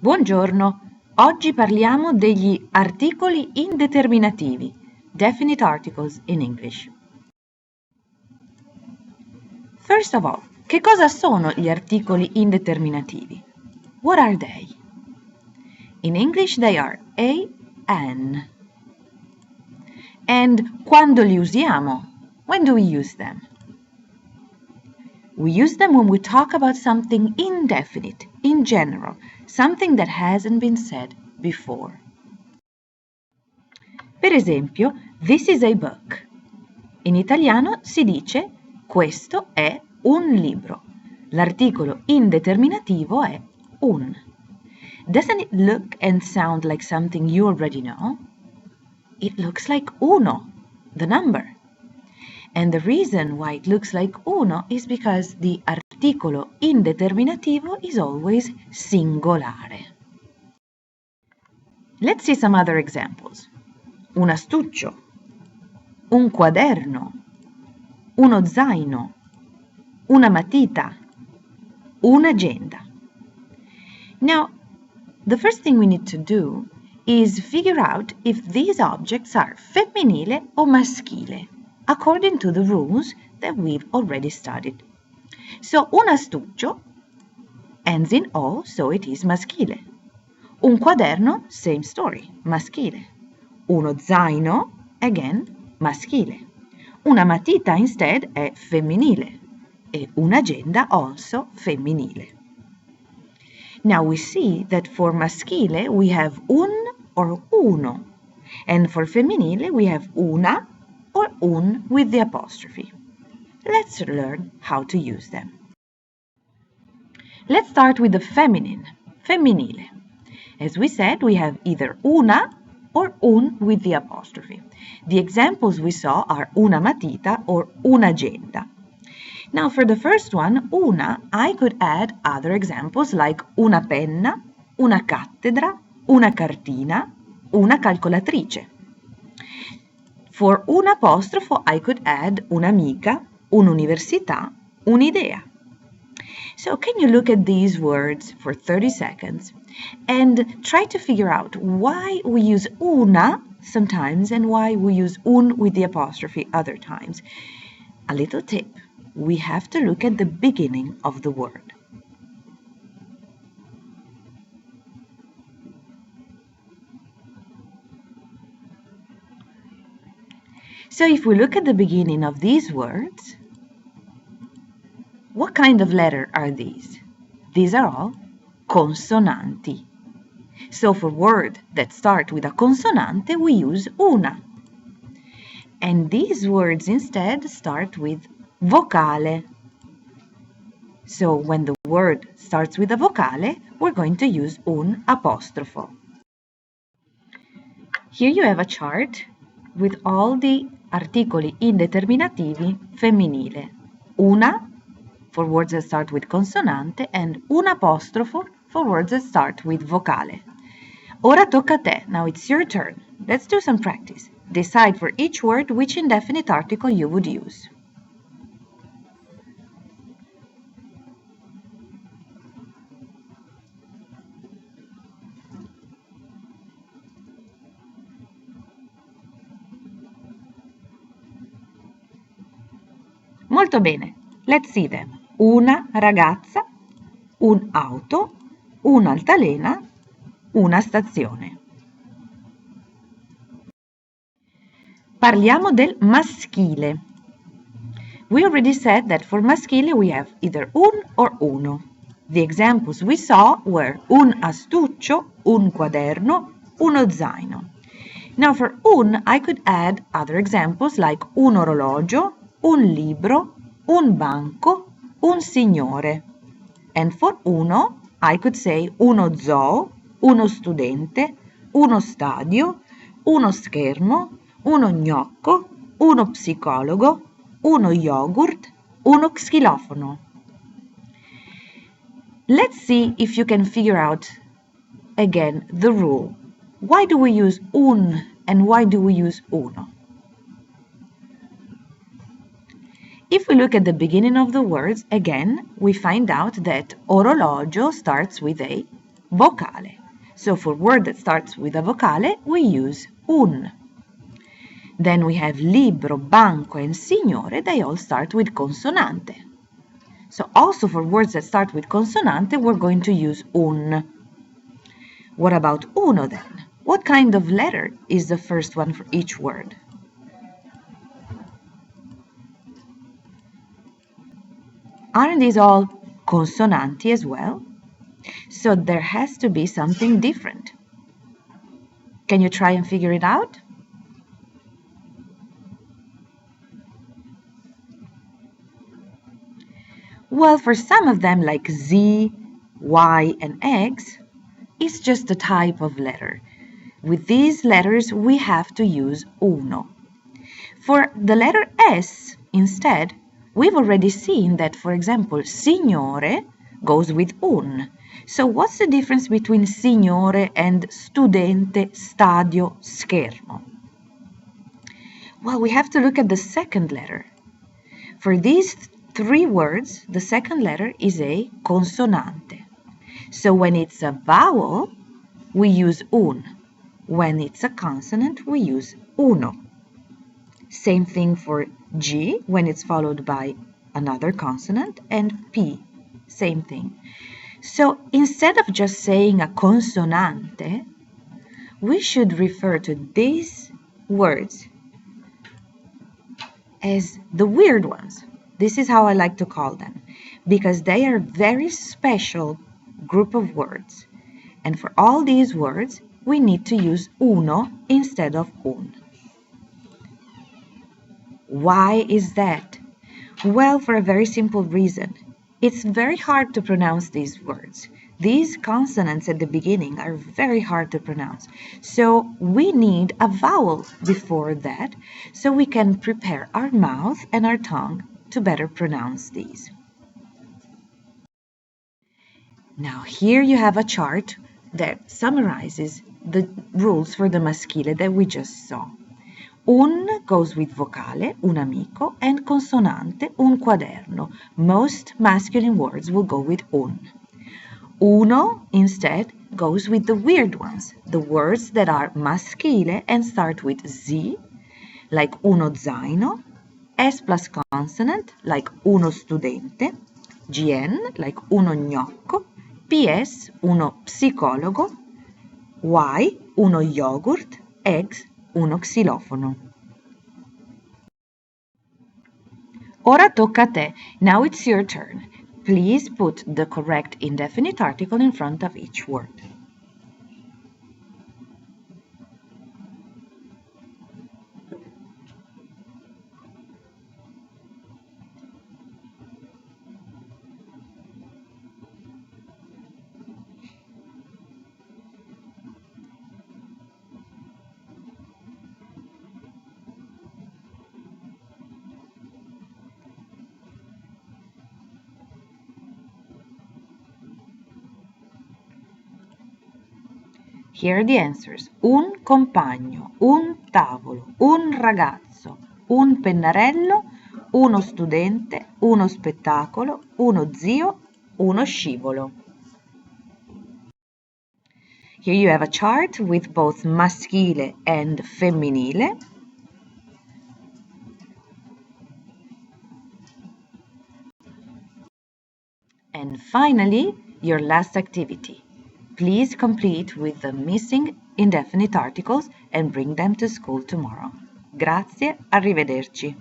Buongiorno, oggi parliamo degli articoli indeterminativi, definite articles in English. First of all, che cosa sono gli articoli indeterminativi? What are they? In English they are a, an. And quando li usiamo? When do we use them? We use them when we talk about something indefinite, in general, something that hasn't been said before. Per esempio, this is a book. In italiano si dice questo è un libro. L'articolo indeterminativo è un. Doesn't it look and sound like something you already know? It looks like uno, the number. And the reason why it looks like uno is because the articolo indeterminativo is always singolare. Let's see some other examples. Un astuccio, un quaderno, uno zaino, una matita, un'agenda. Now, the first thing we need to do is figure out if these objects are femminile or maschile, according to the rules that we've already studied. So, un astuccio ends in O, so it is maschile. Un quaderno, same story, maschile. Uno zaino, again, maschile. Una matita instead è femminile. E un'agenda also femminile. Now we see that for maschile we have un or uno. And for femminile we have una or un with the apostrophe. Let's learn how to use them. Let's start with the feminine, femminile. As we said, we have either una or un with the apostrophe. The examples we saw are una matita or un'agenda. Now for the first one, una, I could add other examples like una penna, una cattedra, una cartina, una calcolatrice. For un apostrofo, I could add un'amica, un'università, un'idea. So can you look at these words for 30 seconds and try to figure out why we use una sometimes and why we use un with the apostrophe other times. A little tip, we have to look at the beginning of the word. So if we look at the beginning of these words, what kind of letter are these? These are all consonanti. So for words that start with a consonante, we use una. And these words instead start with vocale. So when the word starts with a vocale, we're going to use un apostrofo. Here you have a chart with all the articoli indeterminativi femminile. Una for words that start with consonante and un apostrofo for words that start with vocale. Ora tocca a te. Now it's your turn. Let's do some practice. Decide for each word which indefinite article you would use. Molto bene. Let's see them. Una ragazza, un'auto, un'altalena, una stazione. Parliamo del maschile. We already said that for maschile we have either un or uno. The examples we saw were un astuccio, un quaderno, uno zaino. Now for un, I could add other examples like un orologio, un libro, un banco, un signore. And for uno, I could say uno zoo, uno studente, uno stadio, uno schermo, uno gnocco, uno psicologo, uno yogurt, uno xilofono. Let's see if you can figure out again the rule. Why do we use un and why do we use uno? If we look at the beginning of the words, again, we find out that orologio starts with a vocale. So for word that starts with a vocale, we use un. Then we have libro, banco, and signore. They all start with consonante. So also for words that start with consonante, we're going to use un. What about uno then? What kind of letter is the first one for each word? Aren't these all consonanti as well? So there has to be something different. Can you try and figure it out? Well, for some of them, like Z, Y, and X, it's just a type of letter. With these letters, we have to use uno. For the letter S, instead, we've already seen that, for example, signore goes with un. So what's the difference between signore and studente, stadio, schermo? Well, we have to look at the second letter. For these three words, the second letter is a consonante. So when it's a vowel, we use un. When it's a consonant, we use uno. Same thing for G, when it's followed by another consonant, and P, same thing. So instead of just saying a consonante, we should refer to these words as the weird ones. This is how I like to call them, because they are very special group of words. And for all these words, we need to use uno instead of un. Why is that? Well, for a very simple reason. It's very hard to pronounce these words. These consonants at the beginning are very hard to pronounce. So we need a vowel before that so we can prepare our mouth and our tongue to better pronounce these. Now here you have a chart that summarizes the rules for the maschile that we just saw. Un goes with vocale, un amico, and consonante, un quaderno. Most masculine words will go with un. Uno, instead, goes with the weird ones, the words that are maschile and start with Z, like uno zaino, S plus consonant, like uno studente, GN, like uno gnocco, PS, uno psicologo, Y, uno yogurt, X, uno xilofono. Ora tocca a te. Now it's your turn. Please put the correct indefinite article in front of each word. Here are the answers. Un compagno, un tavolo, un ragazzo, un pennarello, uno studente, uno spettacolo, uno zio, uno scivolo. Here you have a chart with both maschile and femminile. And finally, your last activity. Please complete with the missing indefinite articles and bring them to school tomorrow. Grazie, arrivederci.